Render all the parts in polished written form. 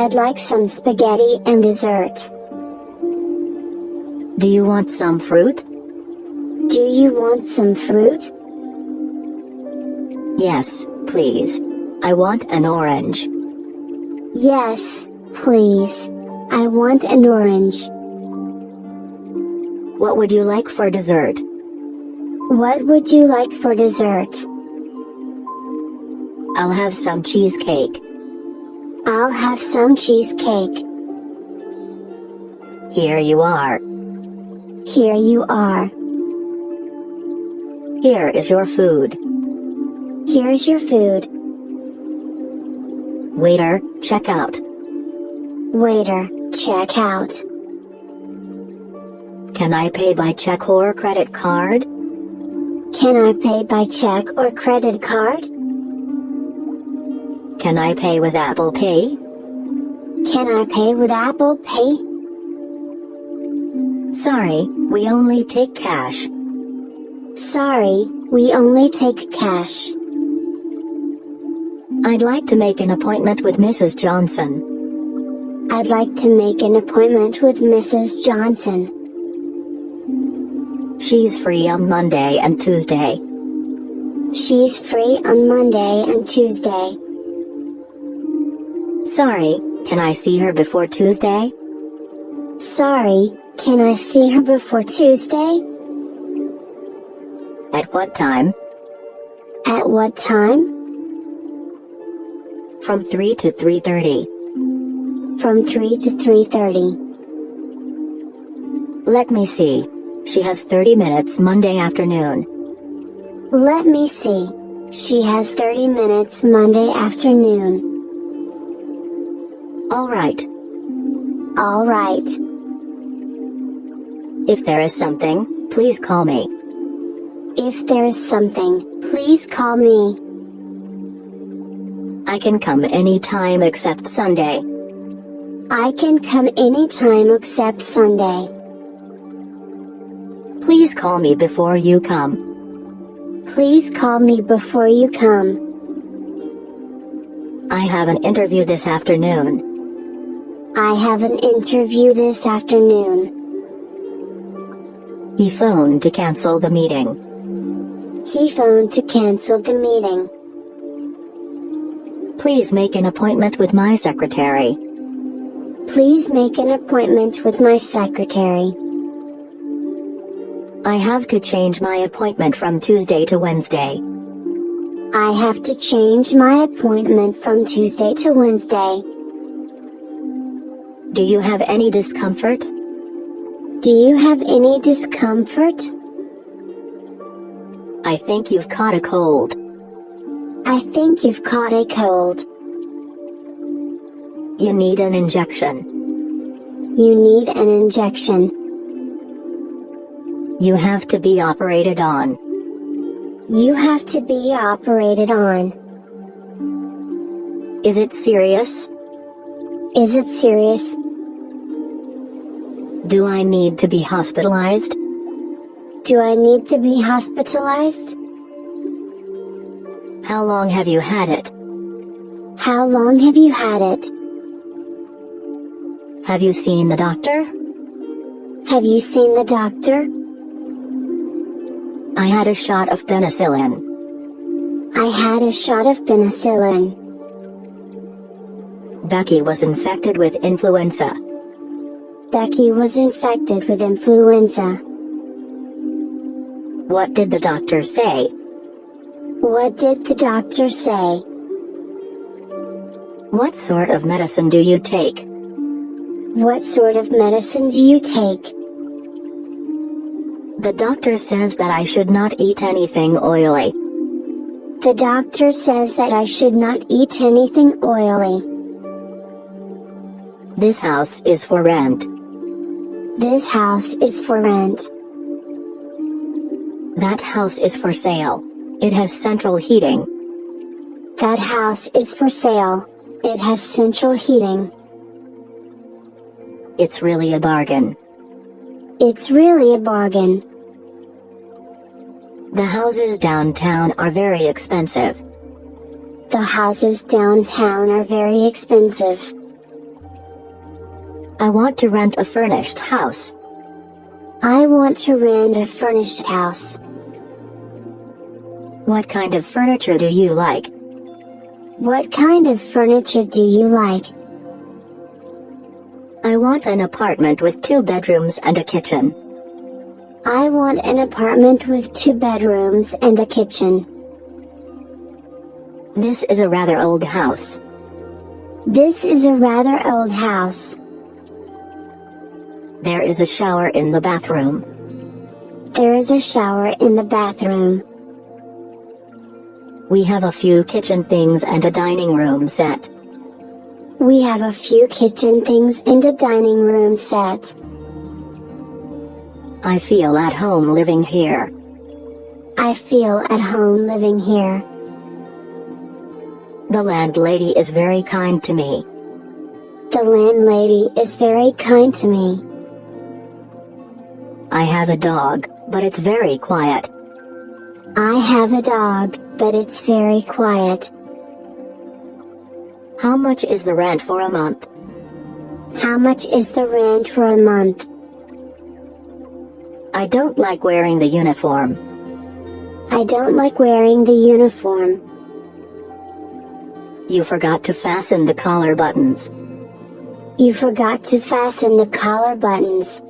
I'd like some spaghetti and dessert. Do you want some fruit? Do you want some fruit? Yes, please. I want an orange. Yes, please. I want an orange. What would you like for dessert? What would you like for dessert? I'll have some cheesecake. I'll have some cheesecake. Here you are. Here you are. Here is your food. Here's your food. Waiter, check out. Waiter, check out. Can I pay by check or credit card? Can I pay by check or credit card? Can I pay with Apple Pay? Can I pay with Apple Pay? Sorry, we only take cash. Sorry, we only take cash. I'd like to make an appointment with Mrs. Johnson. I'd like to make an appointment with Mrs. Johnson. She's free on Monday and Tuesday. She's free on Monday and Tuesday. Sorry, can I see her before Tuesday? Sorry, can I see her before Tuesday? At what time? At what time? From 3 to 3:30. From 3 to 3:30. Let me see. She has 30 minutes Monday afternoon. Let me see. She has 30 minutes Monday afternoon. All right. All right. If there is something, please call me. If there is something, please call me. I can come anytime except Sunday. I can come anytime except Sunday. Please call me before you come. Please call me before you come. I have an interview this afternoon. I have an interview this afternoon. He phoned to cancel the meeting. He phoned to cancel the meeting. Please make an appointment with my secretary. Please make an appointment with my secretary. I have to change my appointment from Tuesday to Wednesday. I have to change my appointment from Tuesday to Wednesday. Do you have any discomfort? Do you have any discomfort? I think you've caught a cold. I think you've caught a cold. You need an injection. You need an injection. You have to be operated on. You have to be operated on. Is it serious? Is it serious? Do I need to be hospitalized? Do I need to be hospitalized? How long have you had it? How long have you had it? Have you seen the doctor? Have you seen the doctor? I had a shot of penicillin. I had a shot of penicillin. Becky was infected with influenza. Becky was infected with influenza. What did the doctor say? What did the doctor say? What sort of medicine do you take? What sort of medicine do you take? The doctor says that I should not eat anything oily. The doctor says that I should not eat anything oily. This house is for rent. This house is for rent. That house is for sale. It has central heating. That house is for sale. It has central heating. It's really a bargain. It's really a bargain. The houses downtown are very expensive. The houses downtown are very expensive. I want to rent a furnished house. I want to rent a furnished house. What kind of furniture do you like? What kind of furniture do you like? I want an apartment with 2 bedrooms and a kitchen. I want an apartment with 2 bedrooms and a kitchen. This is a rather old house. This is a rather old house. There is a shower in the bathroom. There is a shower in the bathroom. We have a few kitchen things and a dining room set. We have a few kitchen things and a dining room set. I feel at home living here. I feel at home living here. The landlady is very kind to me. The landlady is very kind to me. I have a dog, but it's very quiet. I have a dog, but it's very quiet. How much is the rent for a month? How much is the rent for a month? I don't like wearing the uniform. I don't like wearing the uniform. You forgot to fasten the collar buttons. You forgot to fasten the collar buttons.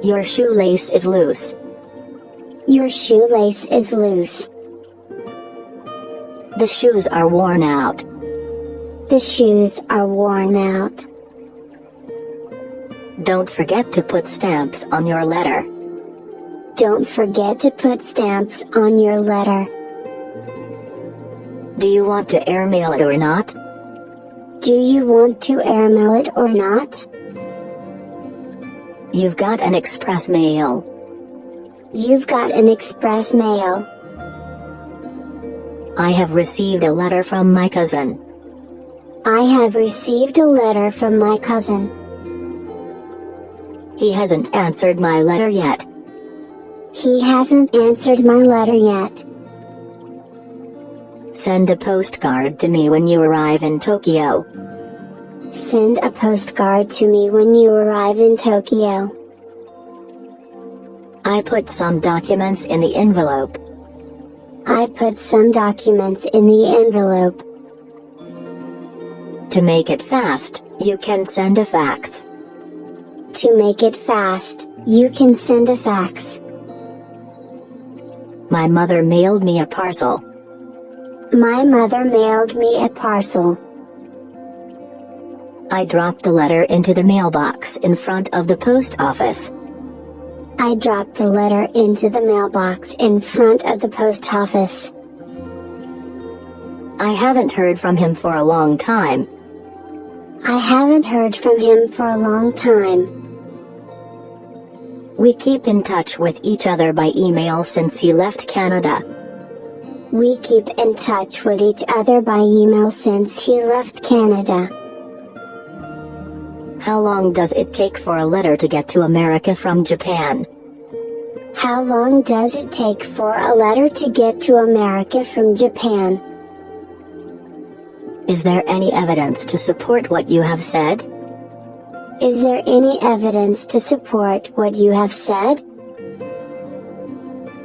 Your shoelace is loose. Your shoelace is loose. The shoes are worn out. The shoes are worn out. Don't forget to put stamps on your letter. Don't forget to put stamps on your letter. Do you want to airmail it or not? Do you want to airmail it or not? You've got an express mail. You've got an express mail. I have received a letter from my cousin. I have received a letter from my cousin. He hasn't answered my letter yet. He hasn't answered my letter yet. Send a postcard to me when you arrive in Tokyo. Send a postcard to me when you arrive in Tokyo. I put some documents in the envelope. I put some documents in the envelope. To make it fast, you can send a fax. To make it fast, you can send a fax. My mother mailed me a parcel. My mother mailed me a parcel. I dropped the letter into the mailbox in front of the post office. I dropped the letter into the mailbox in front of the post office. I haven't heard from him for a long time. I haven't heard from him for a long time. We keep in touch with each other by email since he left Canada. We keep in touch with each other by email since he left Canada. How long does it take for a letter to get to America from Japan? How long does it take for a letter to get to America from Japan? Is there any evidence to support what you have said? Is there any evidence to support what you have said?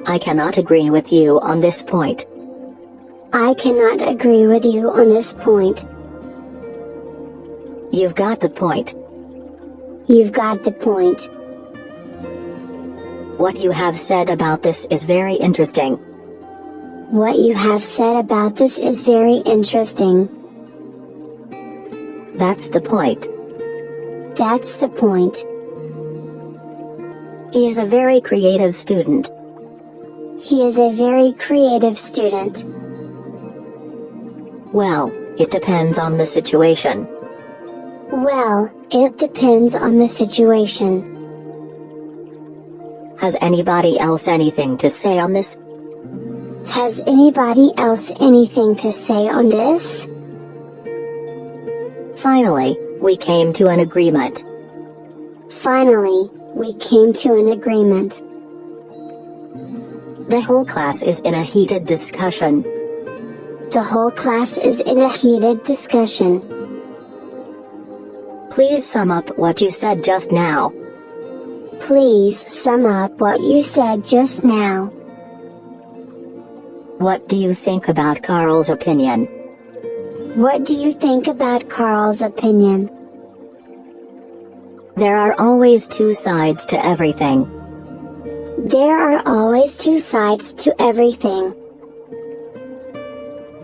I cannot agree with you on this point. I cannot agree with you on this point. You've got the point. You've got the point. What you have said about this is very interesting. What you have said about this is very interesting. That's the point. That's the point. He is a very creative student. He is a very creative student. Well, it depends on the situation. Well, it depends on the situation. Has anybody else anything to say on this? Has anybody else anything to say on this? Finally, we came to an agreement. Finally, we came to an agreement. The whole class is in a heated discussion. The whole class is in a heated discussion. Please sum up what you said just now. Please sum up what you said just now. What do you think about Carl's opinion? What do you think about Carl's opinion? There are always two sides to everything. There are always two sides to everything.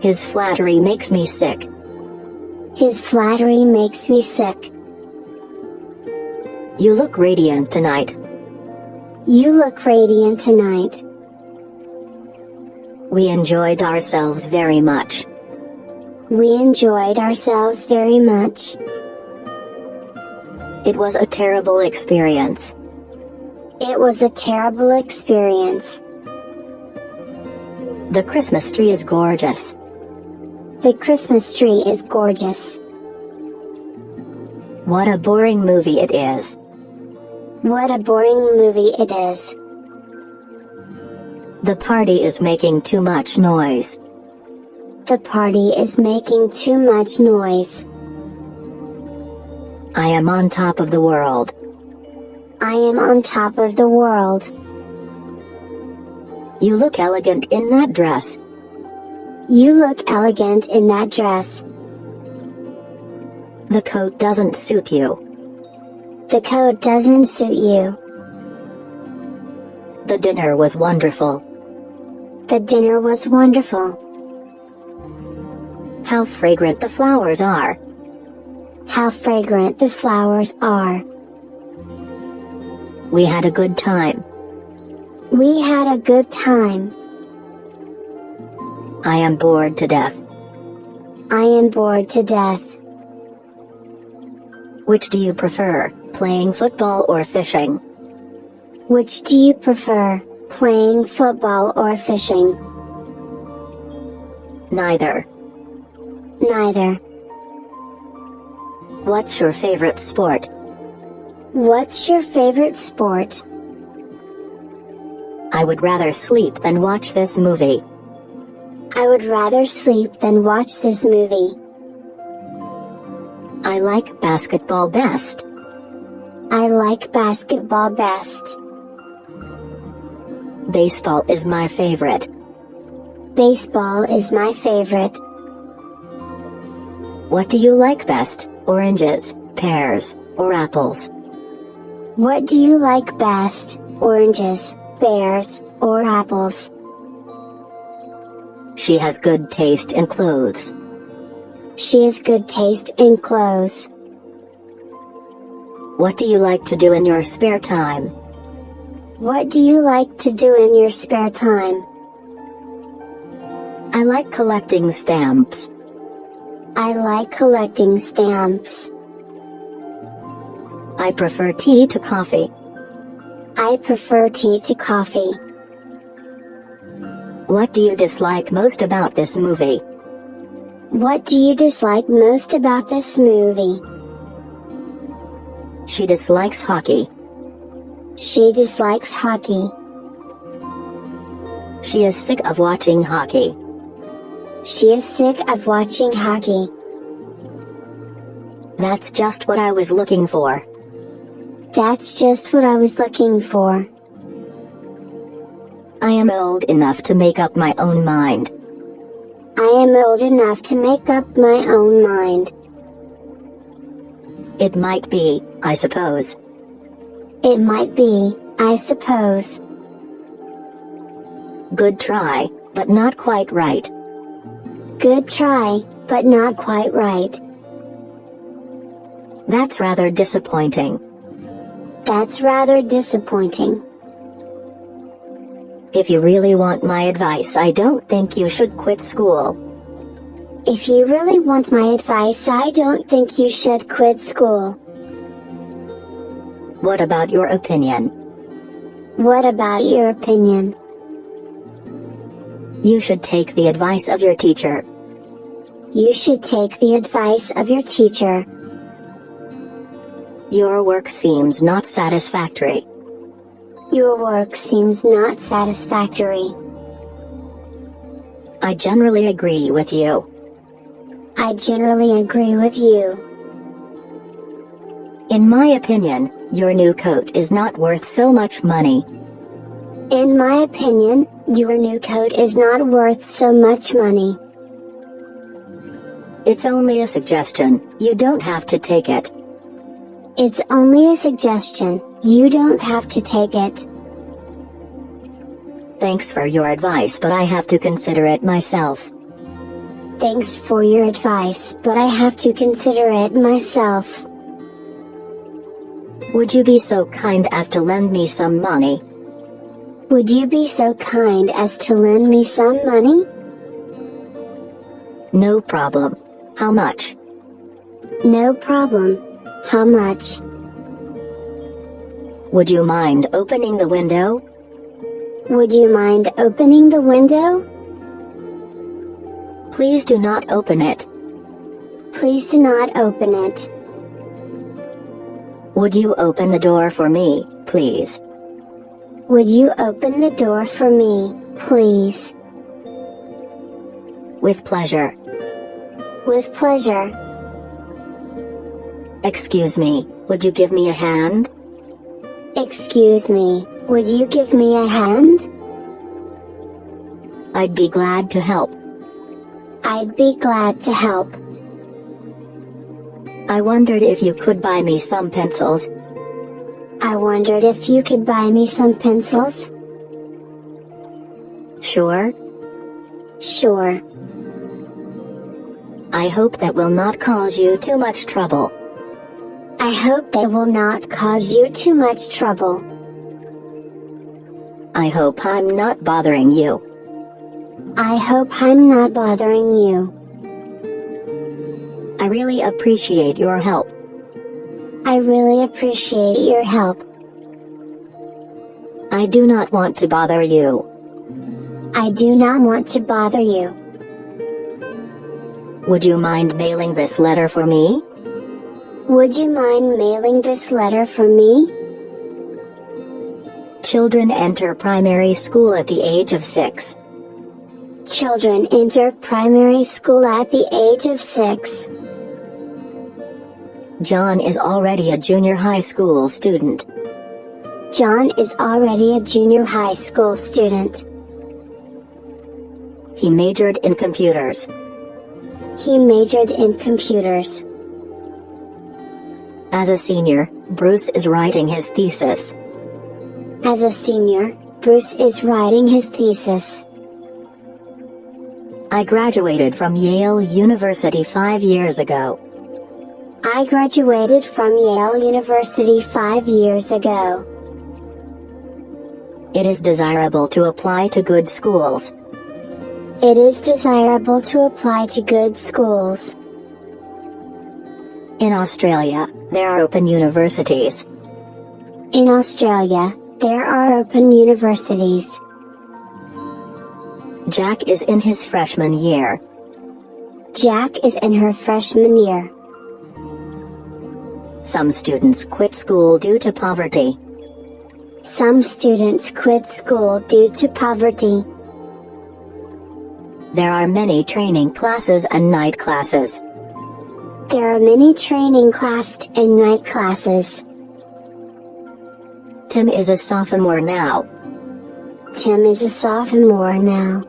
His flattery makes me sick. His flattery makes me sick. You look radiant tonight. You look radiant tonight. We enjoyed ourselves very much. We enjoyed ourselves very much. It was a terrible experience. It was a terrible experience. The Christmas tree is gorgeous. The Christmas tree is gorgeous. What a boring movie it is. What a boring movie it is. The party is making too much noise. The party is making too much noise. I am on top of the world. I am on top of the world. You look elegant in that dress. You look elegant in that dress. The coat doesn't suit you. The coat doesn't suit you. The dinner was wonderful. The dinner was wonderful. How fragrant the flowers are. How fragrant the flowers are. We had a good time. We had a good time. I am bored to death. I am bored to death. Which do you prefer, playing football or fishing? Which do you prefer, playing football or fishing? Neither. Neither. What's your favorite sport? What's your favorite sport? I would rather sleep than watch this movie. I would rather sleep than watch this movie. I like basketball best. I like basketball best. Baseball is my favorite. Baseball is my favorite. What do you like best, oranges, pears, or apples? What do you like best, oranges, pears, or apples? She has good taste in clothes. She has good taste in clothes. What do you like to do in your spare time? What do you like to do in your spare time? I like collecting stamps. I like collecting stamps. I prefer tea to coffee. I prefer tea to coffee. What do you dislike most about this movie? What do you dislike most about this movie? She dislikes hockey. She dislikes hockey. She is sick of watching hockey. She is sick of watching hockey. That's just what I was looking for. That's just what I was looking for. I am old enough to make up my own mind. I am old enough to make up my own mind. It might be, I suppose. It might be, I suppose. Good try, but not quite right. Good try, but not quite right. That's rather disappointing. That's rather disappointing. If you really want my advice, I don't think you should quit school. If you really want my advice, I don't think you should quit school. What about your opinion? What about your opinion? You should take the advice of your teacher. You should take the advice of your teacher. Your work seems not satisfactory. Your work seems not satisfactory. I generally agree with you. I generally agree with you. In my opinion, your new coat is not worth so much money. In my opinion, your new coat is not worth so much money. It's only a suggestion, you don't have to take it. It's only a suggestion, you don't have to take it. Thanks for your advice, but I have to consider it myself. Thanks for your advice, but I have to consider it myself. Would you be so kind as to lend me some money? Would you be so kind as to lend me some money? No problem. How much? No problem. How much? Would you mind opening the window? Would you mind opening the window? Please do not open it. Please do not open it. Would you open the door for me, please? Would you open the door for me, please? With pleasure. With pleasure. Excuse me, would you give me a hand? Excuse me, would you give me a hand? I'd be glad to help. I'd be glad to help. I wondered if you could buy me some pencils. I wondered if you could buy me some pencils. Sure. Sure. I hope that will not cause you too much trouble. I hope that will not cause you too much trouble. I hope I'm not bothering you. I hope I'm not bothering you. I really appreciate your help. I really appreciate your help. I do not want to bother you. I do not want to bother you. Would you mind mailing this letter for me? Would you mind mailing this letter for me? Children enter primary school at the age of 6. Children enter primary school at the age of 6. John is already a junior high school student. John is already a junior high school student. He majored in computers. He majored in computers. As a senior, Bruce is writing his thesis. As a senior, Bruce is writing his thesis. I graduated from Yale University 5 years ago. I graduated from Yale University 5 years ago. It is desirable to apply to good schools. It is desirable to apply to good schools. In Australia, there are open universities. In Australia, there are open universities. Jack is in his freshman year. Jack is in her freshman year. Some students quit school due to poverty. Some students quit school due to poverty. There are many training classes and night classes. There are many training classes and night classes. Tim is a sophomore now. Tim is a sophomore now.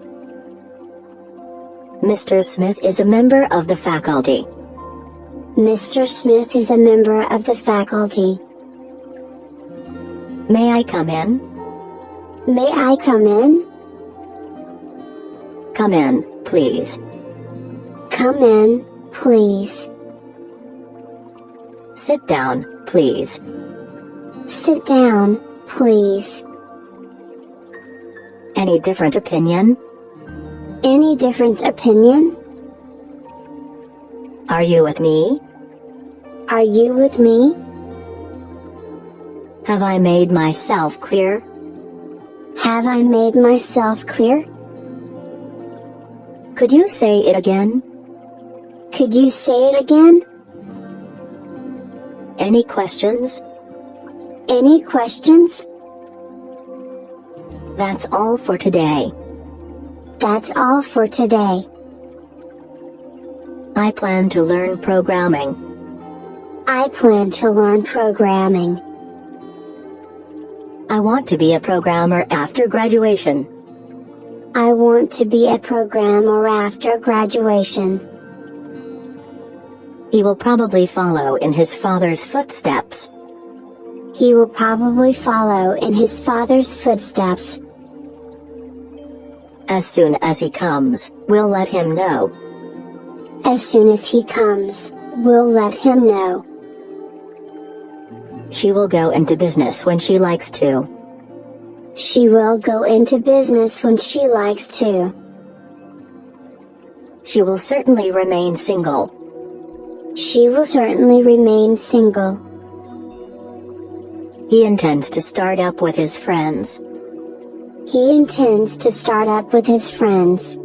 Mr. Smith is a member of the faculty. Mr. Smith is a member of the faculty. May I come in? May I come in? Come in, please. Come in, please. Sit down, please. Sit down, please. Any different opinion? Any different opinion? Are you with me? Are you with me? Have I made myself clear? Have I made myself clear? Could you say it again? Could you say it again? Any questions? Any questions? That's all for today. That's all for today. I plan to learn programming. I plan to learn programming. I want to be a programmer after graduation. I want to be a programmer after graduation. He will probably follow in his father's footsteps. He will probably follow in his father's footsteps. As soon as he comes, we'll let him know. As soon as he comes, we'll let him know. She will go into business when she likes to. She will go into business when she likes to. She will certainly remain single. She will certainly remain single. He intends to start up with his friends. He intends to start up with his friends.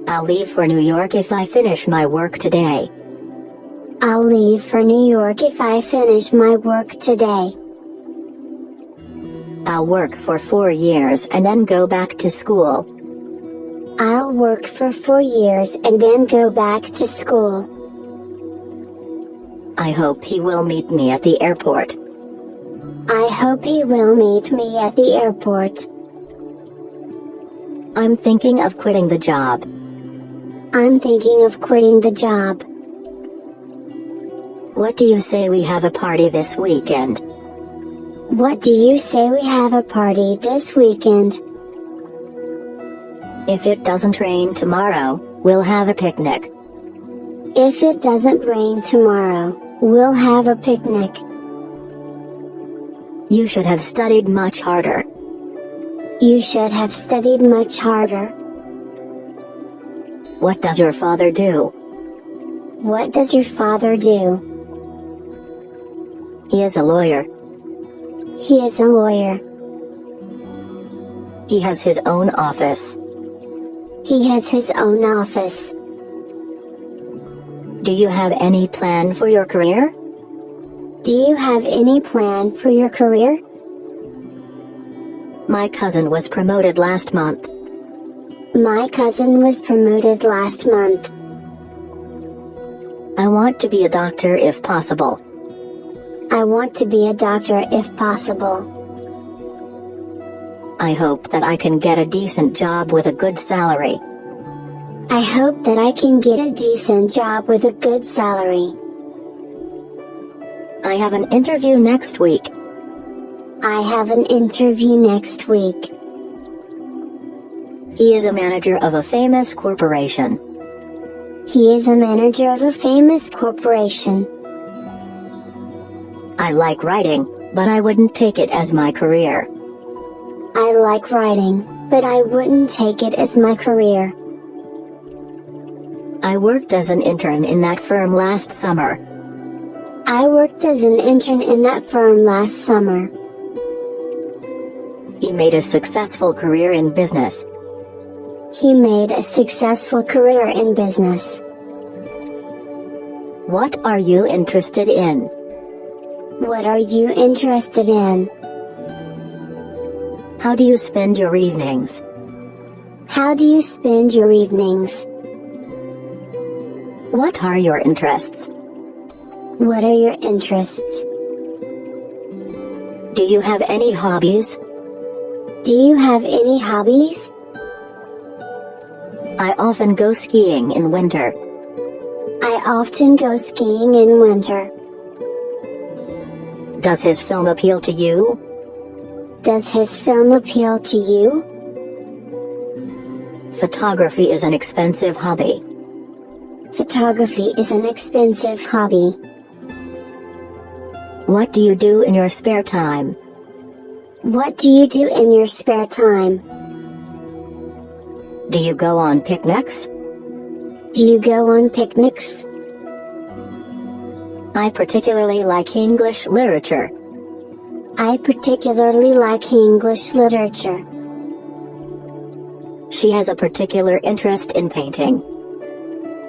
I'll leave for New York if I finish my work today. I'll leave for New York if I finish my work today. I'll work for 4 years and then go back to school. I'll work for 4 years and then go back to school. I hope he will meet me at the airport. I hope he will meet me at the airport. I'm thinking of quitting the job. I'm thinking of quitting the job. What do you say we have a party this weekend? What do you say we have a party this weekend? If it doesn't rain tomorrow, we'll have a picnic. If it doesn't rain tomorrow, we'll have a picnic. You should have studied much harder. You should have studied much harder. What does your father do? What does your father do? He is a lawyer. He is a lawyer. He has his own office. He has his own office. Do you have any plan for your career? Do you have any plan for your career? My cousin was promoted last month. My cousin was promoted last month. I want to be a doctor if possible. I want to be a doctor if possible. I hope that I can get a decent job with a good salary. I hope that I can get a decent job with a good salary. I have an interview next week. I have an interview next week. He is a manager of a famous corporation. He is a manager of a famous corporation. I like writing, but I wouldn't take it as my career. I like writing, but I wouldn't take it as my career. I worked as an intern in that firm last summer. I worked as an intern in that firm last summer. He made a successful career in business. He made a successful career in business. What are you interested in? What are you interested in? How do you spend your evenings? How do you spend your evenings? What are your interests? What are your interests? Do you have any hobbies? Do you have any hobbies? I often go skiing in winter. I often go skiing in winter. Does his film appeal to you? Does his film appeal to you? Photography is an expensive hobby. Photography is an expensive hobby. What do you do in your spare time? What do you do in your spare time? Do you go on picnics? Do you go on picnics? I particularly like English literature. I particularly like English literature. She has a particular interest in painting.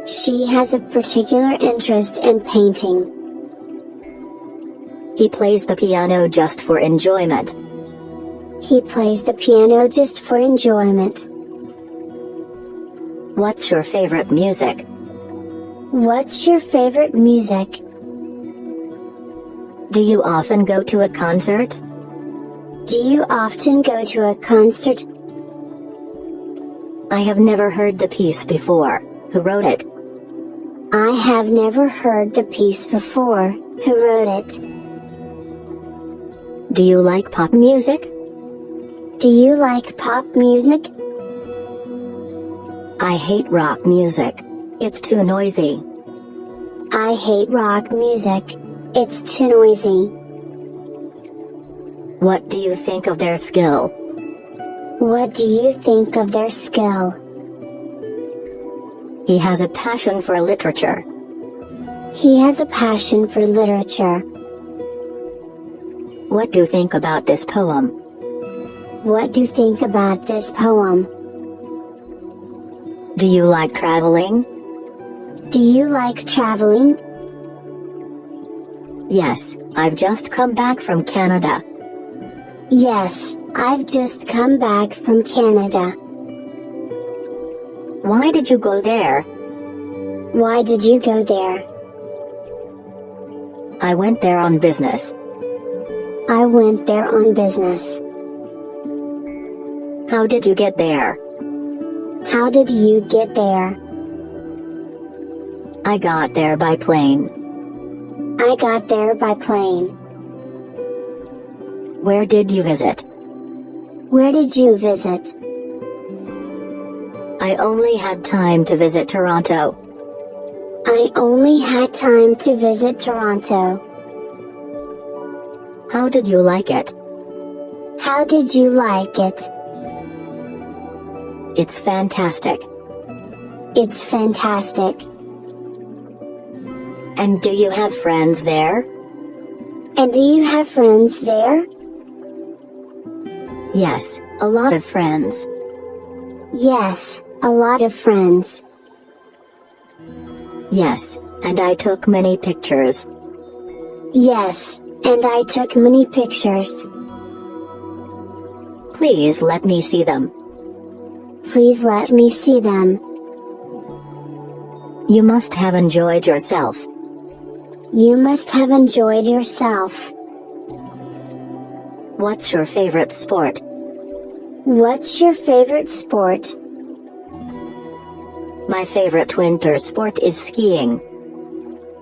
She has a particular interest in painting. He plays the piano just for enjoyment. He plays the piano just for enjoyment. What's your favorite music? What's your favorite music? Do you often go to a concert? Do you often go to a concert? I have never heard the piece before. Who wrote it? I have never heard the piece before. Who wrote it? Do you like pop music? Do you like pop music? I hate rock music. It's too noisy. I hate rock music. It's too noisy. What do you think of their skill? What do you think of their skill? He has a passion for literature. He has a passion for literature. What do you think about this poem? What do you think about this poem? Do you like traveling? Do you like traveling? Yes, I've just come back from Canada. Yes, I've just come back from Canada. Why did you go there? Why did you go there? I went there on business. I went there on business. How did you get there? How did you get there? I got there by plane. I got there by plane. Where did you visit? Where did you visit? I only had time to visit Toronto. I only had time to visit Toronto. How did you like it? How did you like it? It's fantastic. It's fantastic. And do you have friends there? And do you have friends there? Yes, a lot of friends. Yes, a lot of friends. Yes, and I took many pictures. Yes, and I took many pictures. Please let me see them. Please let me see them. You must have enjoyed yourself. You must have enjoyed yourself. What's your favorite sport? What's your favorite sport? My favorite winter sport is skiing.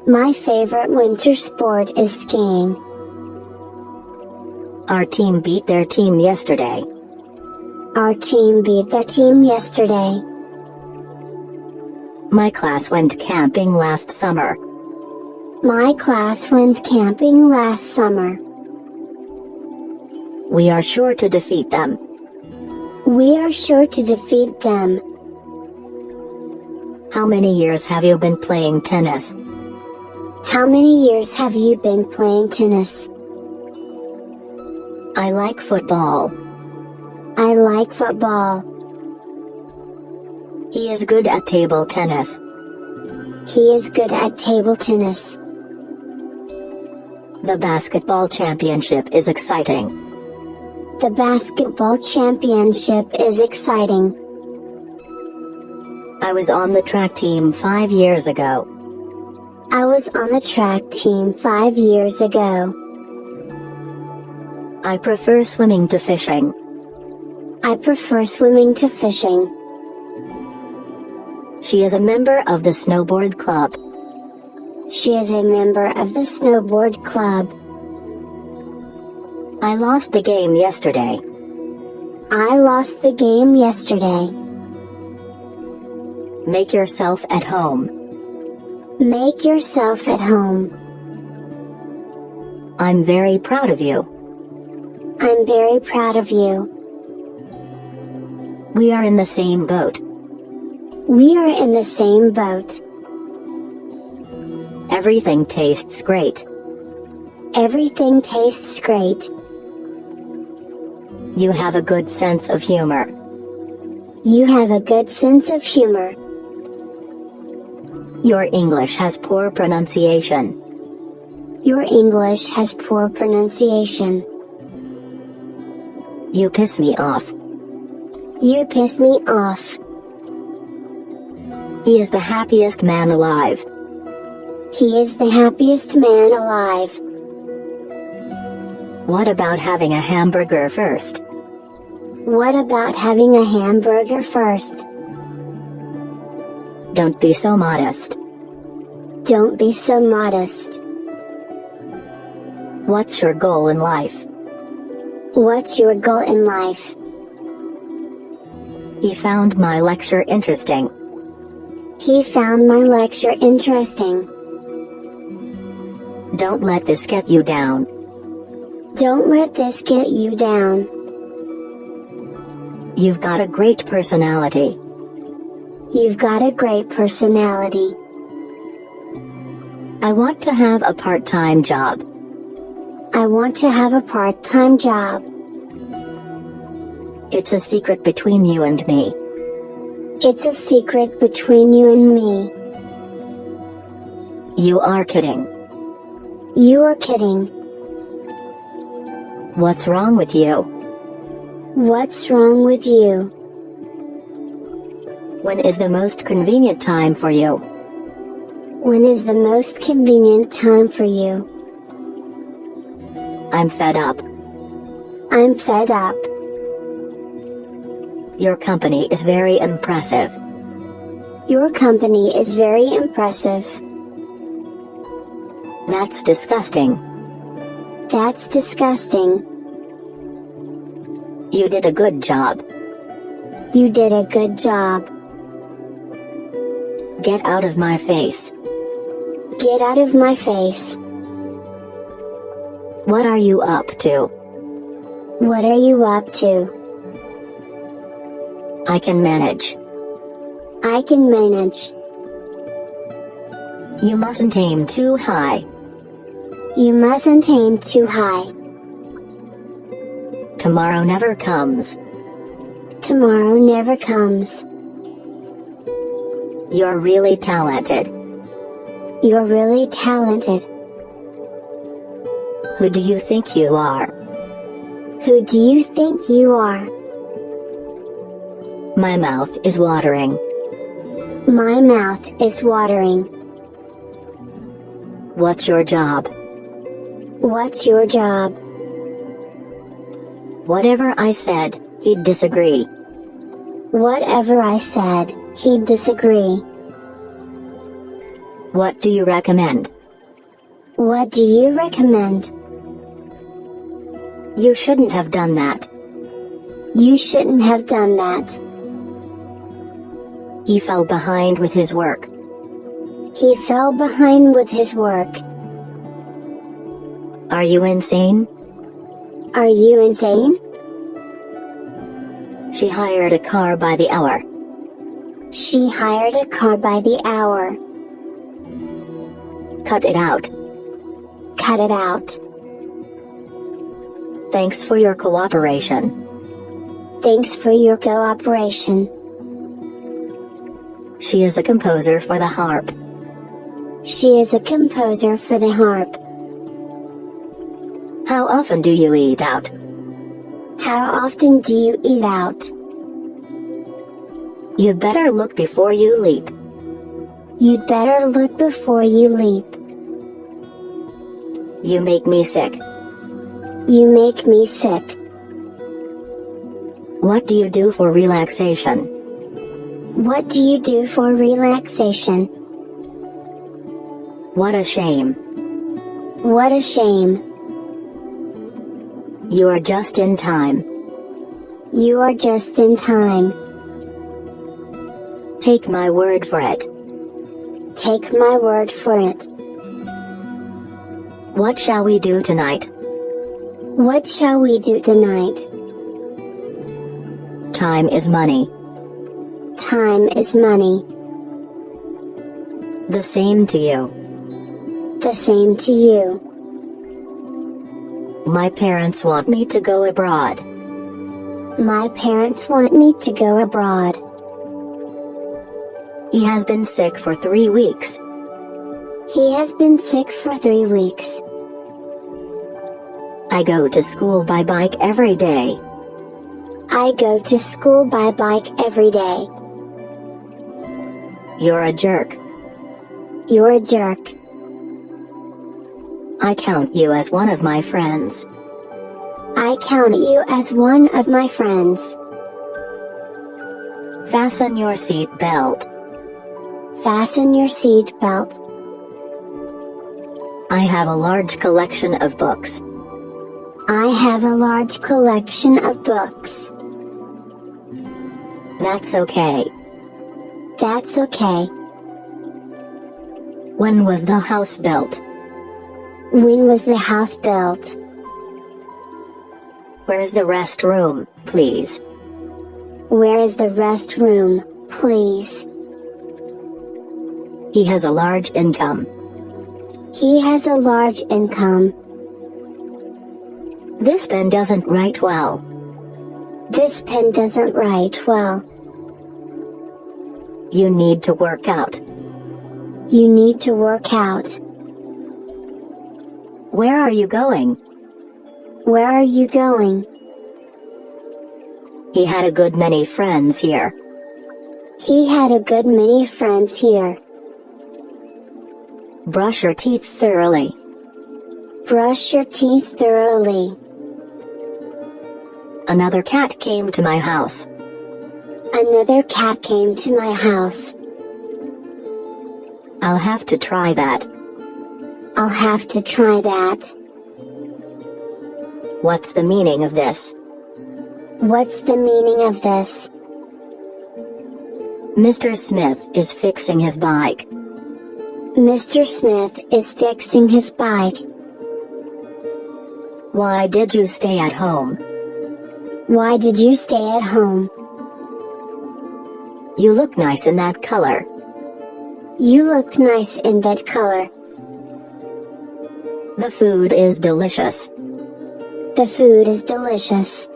My favorite winter sport is skiing. Our team beat their team yesterday. Our team beat their team yesterday. My class went camping last summer. My class went camping last summer. We are sure to defeat them. We are sure to defeat them. How many years have you been playing tennis? How many years have you been playing tennis? I like football. I like football. He is good at table tennis. He is good at table tennis. The basketball championship is exciting. The basketball championship is exciting. I was on the track team 5 years ago. I was on the track team 5 years ago. I prefer swimming to fishing. I prefer swimming to fishing. She is a member of the snowboard club. She is a member of the snowboard club. I lost the game yesterday. I lost the game yesterday. Make yourself at home. Make yourself at home. I'm very proud of you. I'm very proud of you. We are in the same boat. We are in the same boat. Everything tastes great. Everything tastes great. You have a good sense of humor. You have a good sense of humor. Your English has poor pronunciation. Your English has poor pronunciation. You piss me off. You piss me off. He is the happiest man alive. He is the happiest man alive. What about having a hamburger first? What about having a hamburger first? Don't be so modest. Don't be so modest. What's your goal in life? What's your goal in life? He found my lecture interesting. He found my lecture interesting. Don't let this get you down. Don't let this get you down. You've got a great personality. You've got a great personality. I want to have a part-time job. I want to have a part-time job. It's a secret between you and me. It's a secret between you and me. You are kidding. You are kidding. What's wrong with you? What's wrong with you? When is the most convenient time for you? When is the most convenient time for you? I'm fed up. I'm fed up. Your company is very impressive. Your company is very impressive. That's disgusting. That's disgusting. You did a good job. You did a good job. Get out of my face. Get out of my face. What are you up to? What are you up to? I can manage. I can manage. You mustn't aim too high. You mustn't aim too high. Tomorrow never comes. Tomorrow never comes. You're really talented. You're really talented. Who do you think you are? Who do you think you are? My mouth is watering. My mouth is watering. What's your job? What's your job? Whatever I said, he'd disagree. Whatever I said, he'd disagree. What do you recommend? What do you recommend? You shouldn't have done that. You shouldn't have done that. He fell behind with his work. He fell behind with his work. Are you insane? Are you insane? She hired a car by the hour. She hired a car by the hour. Cut it out. Cut it out. Thanks for your cooperation. Thanks for your cooperation. She is a composer for the harp. She is a composer for the harp. How often do you eat out? How often do you eat out? You'd better look before you leap. You'd better look before you leap. You make me sick. You make me sick. What do you do for relaxation? What do you do for relaxation? What a shame. What a shame. You are just in time. You are just in time. Take my word for it. Take my word for it. What shall we do tonight? What shall we do tonight? Time is money. Time is money. The same to you. The same to you. My parents want me to go abroad. My parents want me to go abroad. He has been sick for 3 weeks. He has been sick for 3 weeks. I go to school by bike every day. I go to school by bike every day. You're a jerk. You're a jerk. I count you as one of my friends. I count you as one of my friends. Fasten your seat belt. Fasten your seat belt. I have a large collection of books. I have a large collection of books. That's okay. That's okay. When was the house built? When was the house built? Where's the restroom, please? Where is the restroom, please? He has a large income. He has a large income. This pen doesn't write well. This pen doesn't write well. You need to work out. You need to work out. Where are you going? Where are you going? He had a good many friends here. He had a good many friends here. Brush your teeth thoroughly. Brush your teeth thoroughly. Another cat came to my house. Another cat came to my house. I'll have to try that. I'll have to try that. What's the meaning of this? What's the meaning of this? Mr. Smith is fixing his bike. Mr. Smith is fixing his bike. Why did you stay at home? Why did you stay at home? You look nice in that color. You look nice in that color. The food is delicious. The food is delicious.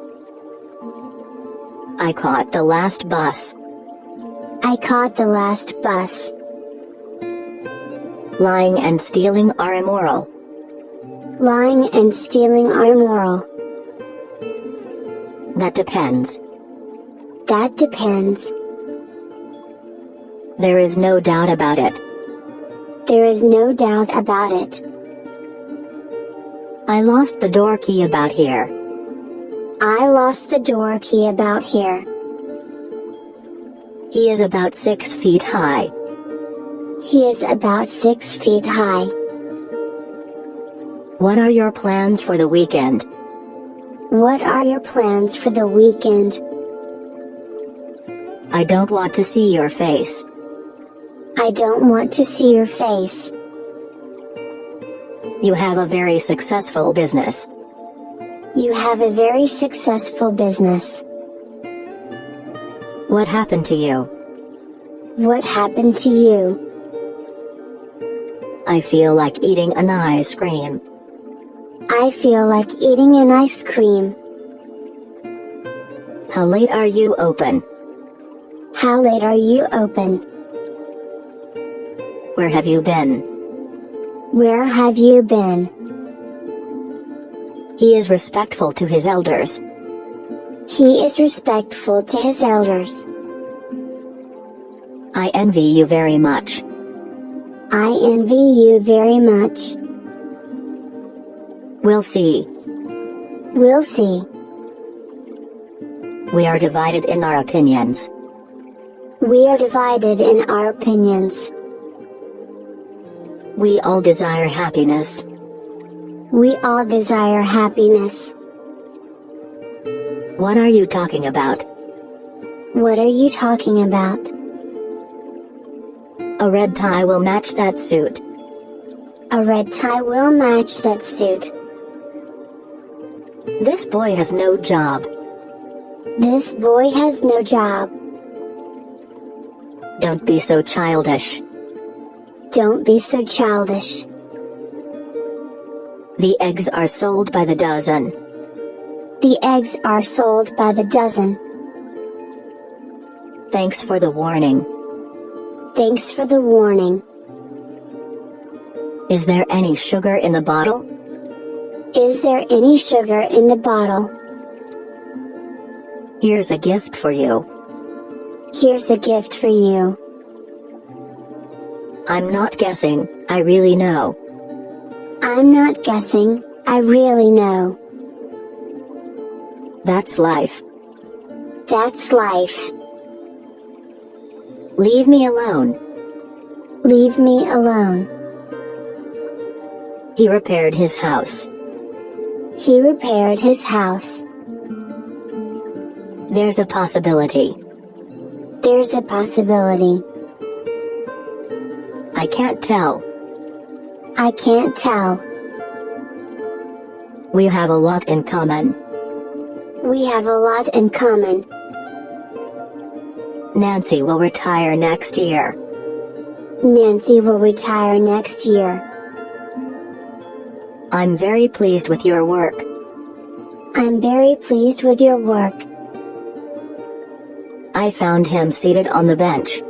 I caught the last bus. I caught the last bus. Lying and stealing are immoral. Lying and stealing are immoral. That depends. That depends. There is no doubt about it. There is no doubt about it. I lost the door key about here. I lost the door key about here. He is about 6 feet high. He is about 6 feet high. What are your plans for the weekend? What are your plans for the weekend? I don't want to see your face. I don't want to see your face. You have a very successful business. You have a very successful business. What happened to you? What happened to you? I feel like eating an ice cream. I feel like eating an ice cream. How late are you open? How late are you open? Where have you been? Where have you been? He is respectful to his elders. He is respectful to his elders. I envy you very much. I envy you very much. We'll see. We'll see. We are divided in our opinions. We are divided in our opinions. We all desire happiness. We all desire happiness. What are you talking about? What are you talking about? A red tie will match that suit. A red tie will match that suit. This boy has no job. This boy has no job. Don't be so childish. Don't be so childish. The eggs are sold by the dozen. The eggs are sold by the dozen. Thanks for the warning. Thanks for the warning. Is there any sugar in the bottle? Is there any sugar in the bottle? Here's a gift for you. Here's a gift for you. I'm not guessing, I really know. I'm not guessing, I really know. That's life. That's life. Leave me alone. Leave me alone. He repaired his house. He repaired his house. There's a possibility. There's a possibility. I can't tell. I can't tell. We have a lot in common. We have a lot in common. Nancy will retire next year. Nancy will retire next year. I'm very pleased with your work. I'm very pleased with your work. I found him seated on the bench.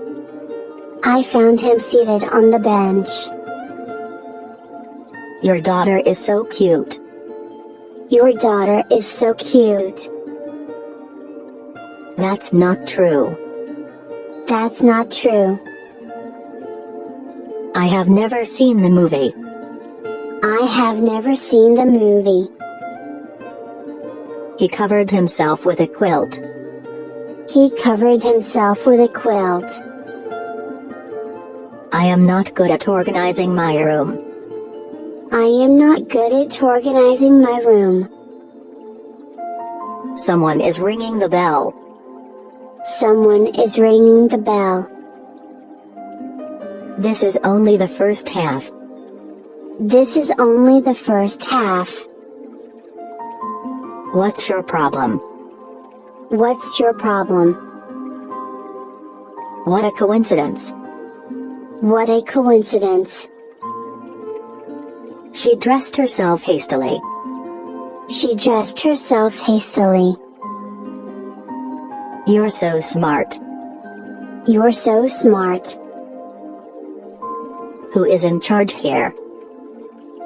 I found him seated on the bench. Your daughter is so cute. Your daughter is so cute. That's not true. That's not true. I have never seen the movie. I have never seen the movie. He covered himself with a quilt. He covered himself with a quilt. I am not good at organizing my room. I am not good at organizing my room. Someone is ringing the bell. Someone is ringing the bell. This is only the first half. This is only the first half. What's your problem? What's your problem? What a coincidence. What a coincidence. She dressed herself hastily. She dressed herself hastily. You're so smart. You're so smart. Who is in charge here?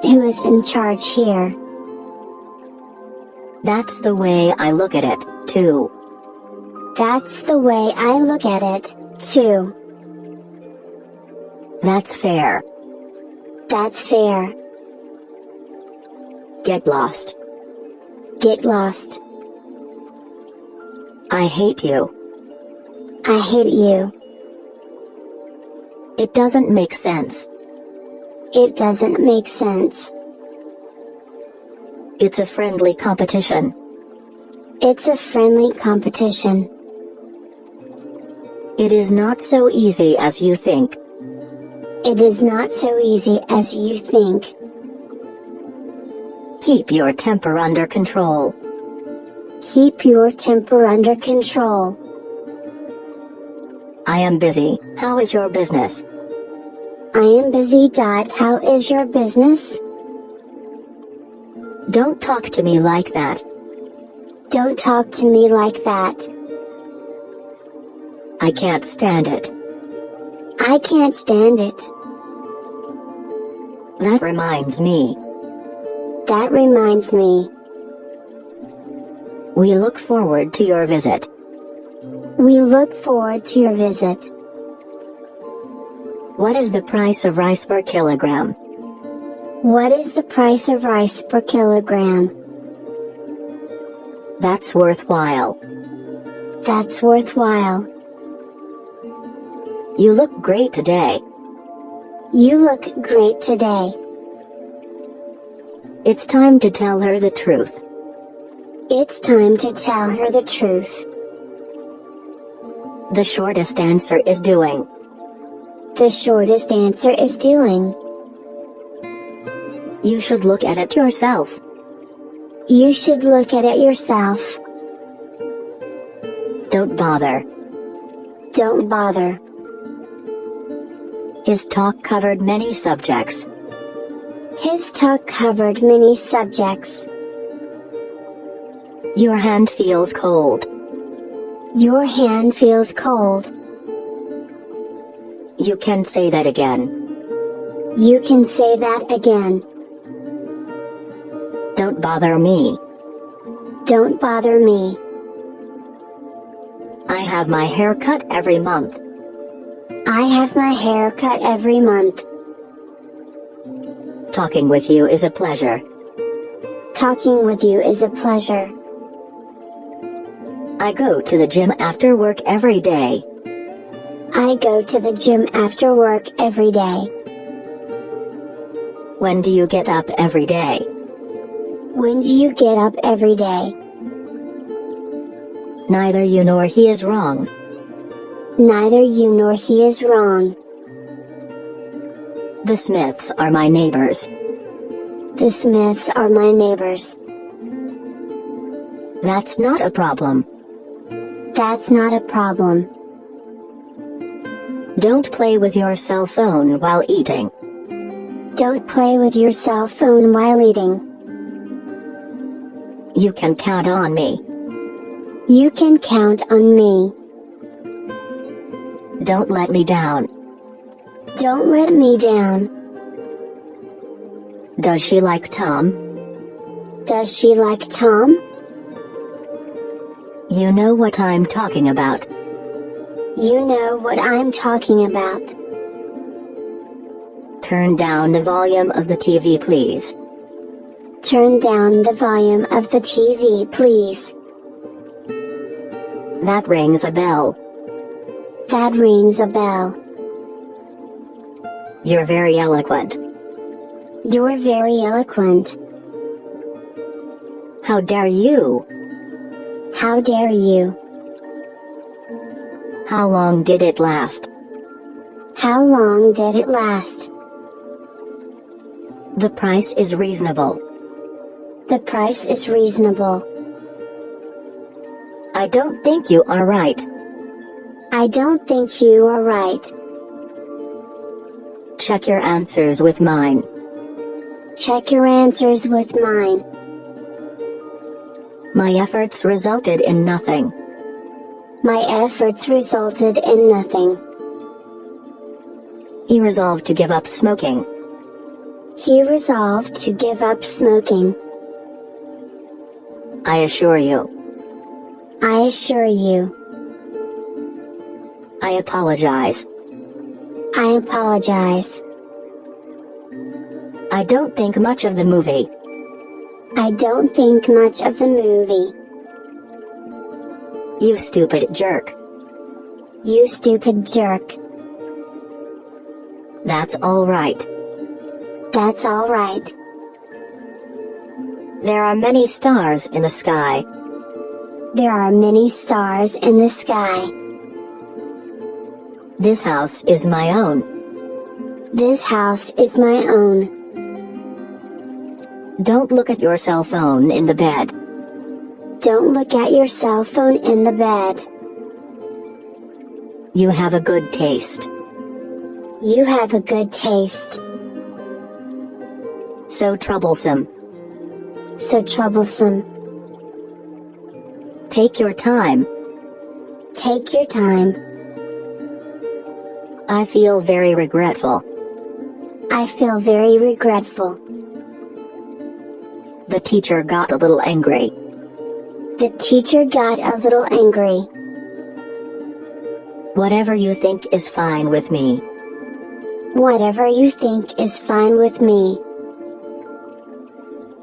Who is in charge here? That's the way I look at it, too. That's the way I look at it, too. That's fair. That's fair. Get lost. Get lost. I hate you. I hate you. It doesn't make sense. It doesn't make sense. It's a friendly competition. It's a friendly competition. It is not so easy as you think. It is not so easy as you think. Keep your temper under control. Keep your temper under control. I am busy. How is your business? I am busy. How is your business? Don't talk to me like that. Don't talk to me like that. I can't stand it. I can't stand it. That reminds me. That reminds me. We look forward to your visit. We look forward to your visit. What is the price of rice per kilogram? What is the price of rice per kilogram? That's worthwhile. That's worthwhile. You look great today. You look great today. It's time to tell her the truth. It's time to tell her the truth. The shortest answer is doing. The shortest answer is doing. You should look at it yourself. You should look at it yourself. Don't bother. Don't bother. His talk covered many subjects. His talk covered many subjects. Your hand feels cold. Your hand feels cold. You can say that again. You can say that again. Don't bother me. Don't bother me. I have my hair cut every month. I have my hair cut every month. Talking with you is a pleasure. Talking with you is a pleasure. I go to the gym after work every day. I go to the gym after work every day. When do you get up every day? When do you get up every day? Neither you nor he is wrong. Neither you nor he is wrong. The Smiths are my neighbors. The Smiths are my neighbors. That's not a problem. That's not a problem. Don't play with your cell phone while eating. Don't play with your cell phone while eating. You can count on me. You can count on me. Don't let me down. Don't let me down. Does she like Tom? Does she like Tom? You know what I'm talking about. You know what I'm talking about. Turn down the volume of the TV, please. Turn down the volume of the TV, please. That rings a bell. That rings a bell. You're very eloquent. You're very eloquent. How dare you? How dare you? How long did it last? How long did it last? The price is reasonable. The price is reasonable. I don't think you are right. I don't think you are right. Check your answers with mine. Check your answers with mine. My efforts resulted in nothing. My efforts resulted in nothing. He resolved to give up smoking. He resolved to give up smoking. I assure you. I assure you. I apologize. I apologize. I don't think much of the movie. I don't think much of the movie. You stupid jerk. You stupid jerk. That's all right. That's all right. There are many stars in the sky. There are many stars in the sky. This house is my own. This house is my own. Don't look at your cell phone in the bed. Don't look at your cell phone in the bed. You have a good taste. You have a good taste. So troublesome. So troublesome. Take your time. Take your time. I feel very regretful. I feel very regretful. The teacher got a little angry. The teacher got a little angry. Whatever you think is fine with me. Whatever you think is fine with me.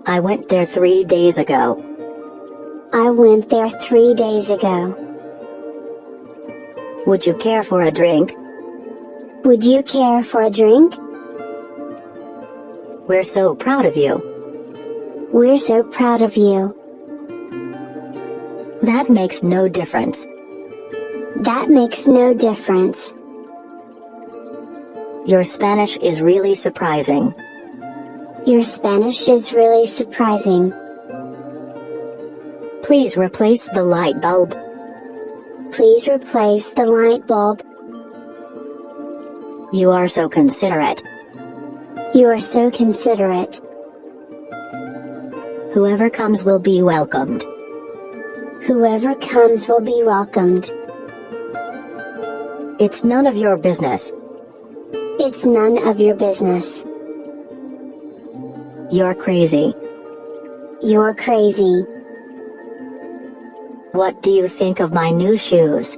I went there 3 days ago. I went there 3 days ago. Would you care for a drink? Would you care for a drink? We're so proud of you. We're so proud of you. That makes no difference. That makes no difference. Your Spanish is really surprising. Your Spanish is really surprising. Please replace the light bulb. Please replace the light bulb. You are so considerate. You are so considerate. Whoever comes will be welcomed. Whoever comes will be welcomed. It's none of your business. It's none of your business. You're crazy. You're crazy. What do you think of my new shoes?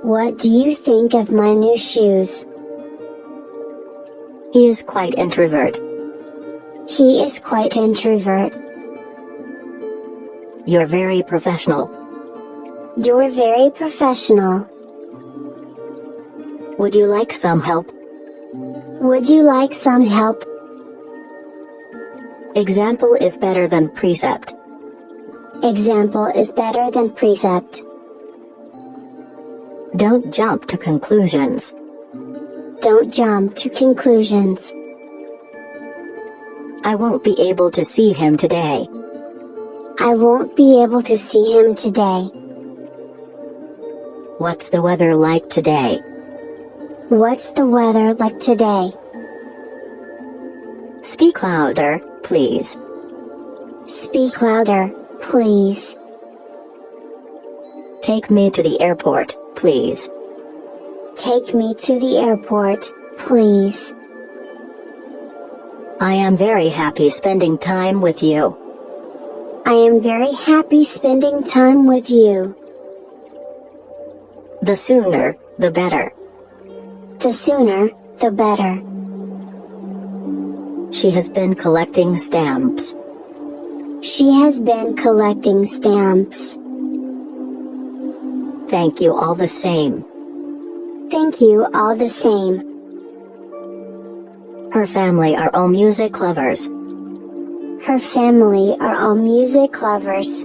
What do you think of my new shoes? He is quite introvert. He is quite introvert. You're very professional. You're very professional. Would you like some help? Would you like some help? Example is better than precept. Example is better than precept. Don't jump to conclusions. Don't jump to conclusions. I won't be able to see him today. I won't be able to see him today. What's the weather like today? What's the weather like today? Speak louder, please. Speak louder, please. Take me to the airport, please. Take me to the airport, please. I am very happy spending time with you. I am very happy spending time with you. The sooner, the better. The sooner, the better. She has been collecting stamps. She has been collecting stamps. Thank you all the same. Thank you all the same. Her family are all music lovers. Her family are all music lovers.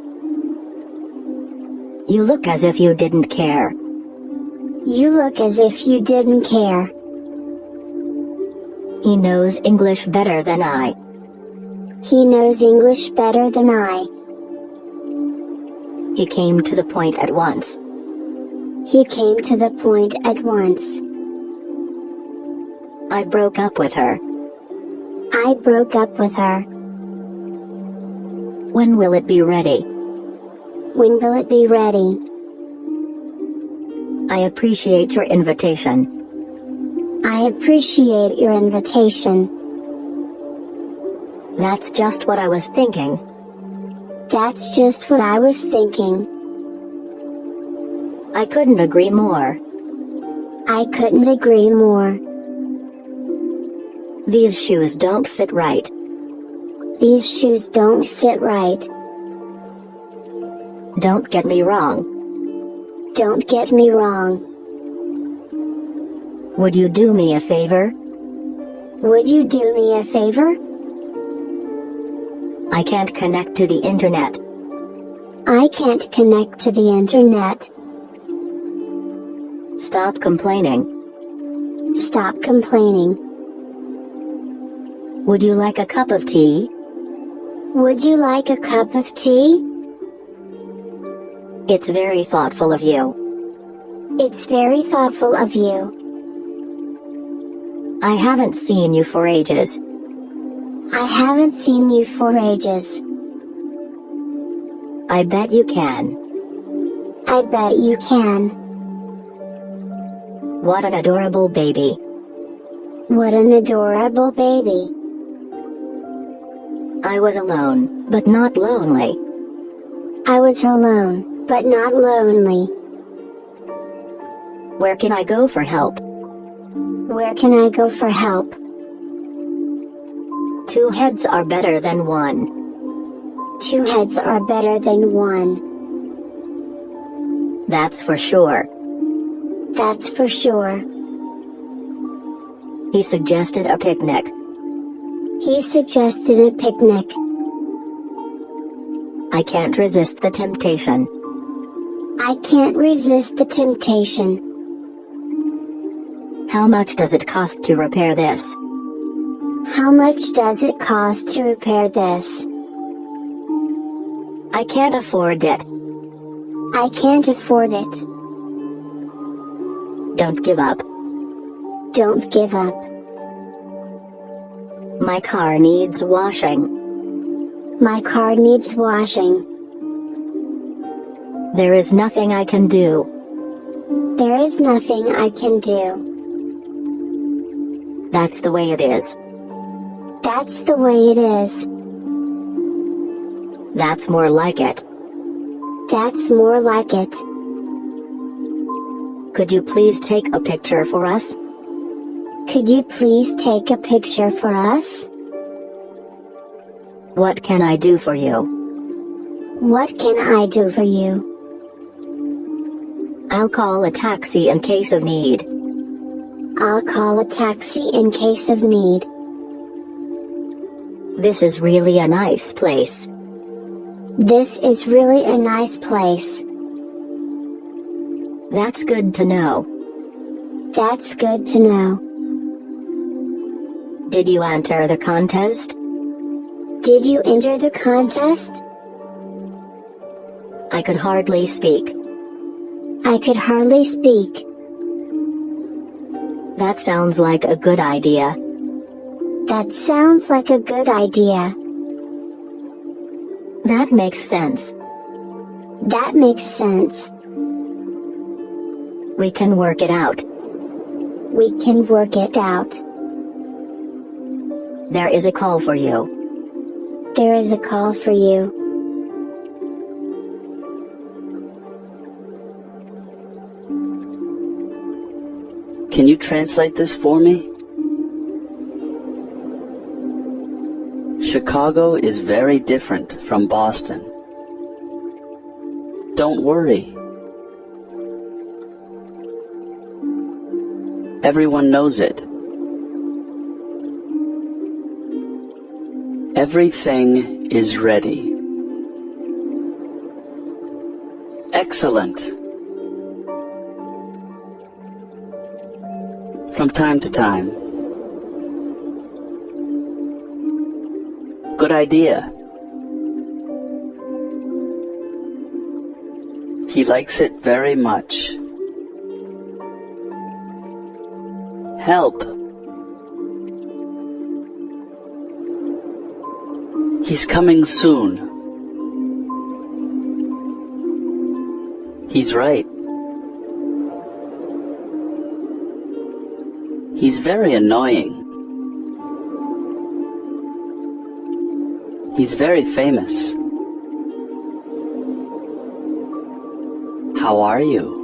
You look as if you didn't care. You look as if you didn't care. He knows English better than I. He knows English better than I. He came to the point at once. He came to the point at once. I broke up with her. I broke up with her. When will it be ready? When will it be ready? I appreciate your invitation. I appreciate your invitation. That's just what I was thinking. That's just what I was thinking. I couldn't agree more. I couldn't agree more. These shoes don't fit right. These shoes don't fit right. Don't get me wrong. Don't get me wrong. Would you do me a favor? Would you do me a favor? I can't connect to the internet. I can't connect to the internet. Stop complaining. Stop complaining. Would you like a cup of tea? Would you like a cup of tea? It's very thoughtful of you. It's very thoughtful of you. I haven't seen you for ages. I haven't seen you for ages. I bet you can. I bet you can. What an adorable baby. What an adorable baby. I was alone, but not lonely. I was alone, but not lonely. Where can I go for help? Where can I go for help? Two heads are better than one. Two heads are better than one. That's for sure. That's for sure. He suggested a picnic. He suggested a picnic. I can't resist the temptation. I can't resist the temptation. How much does it cost to repair this? How much does it cost to repair this? I can't afford it. I can't afford it. Don't give up. Don't give up. My car needs washing. My car needs washing. There is nothing I can do. There is nothing I can do. That's the way it is. That's the way it is. That's more like it. That's more like it. Could you please take a picture for us? Could you please take a picture for us? What can I do for you? What can I do for you? I'll call a taxi in case of need. I'll call a taxi in case of need. This is really a nice place. This is really a nice place. That's good to know. That's good to know. Did you enter the contest? Did you enter the contest? I could hardly speak. I could hardly speak. That sounds like a good idea. That sounds like a good idea. That makes sense. That makes sense. We can work it out. We can work it out. There is a call for you. There is a call for you. Can you translate this for me? Chicago is very different from Boston. Don't worry. Everyone knows it. Everything is ready. Excellent. From time to time. Good idea. He likes it very much. Help. He's coming soon. He's right. He's very annoying. He's very famous. How are you?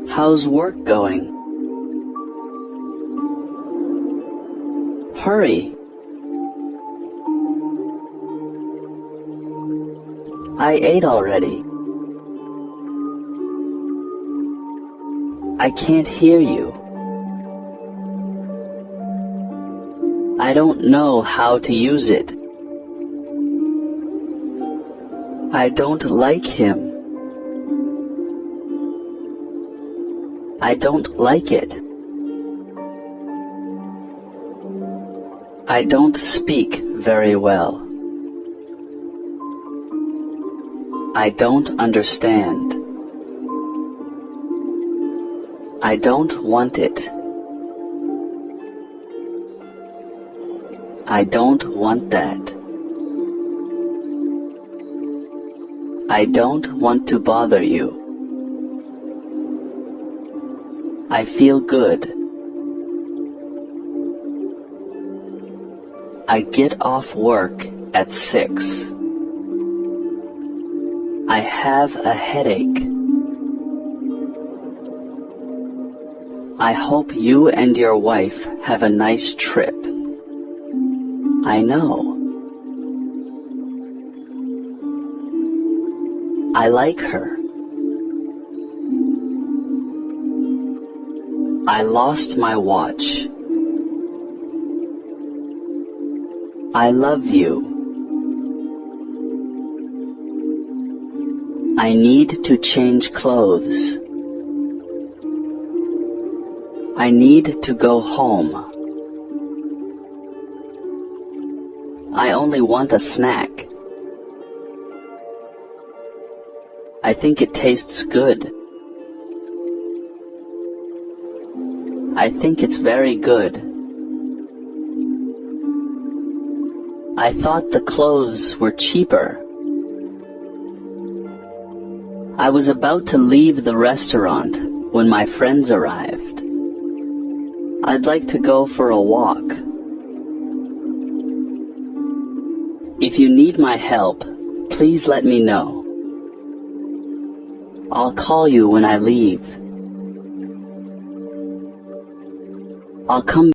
How's work going? Hurry. I ate already. I can't hear you. I don't know how to use it. I don't like him. I don't like it. I don't speak very well. I don't understand. I don't want it. I don't want that. I don't want to bother you. I feel good. I get off work at 6. I have a headache. I hope you and your wife have a nice trip. I know. I like her. I lost my watch. I love you. I need to change clothes. I need to go home. I only want a snack. I think it tastes good. I think it's very good. I thought the clothes were cheaper. I was about to leave the restaurant when my friends arrived. I'd like to go for a walk. If you need my help, please let me know. I'll call you when I leave. I'll come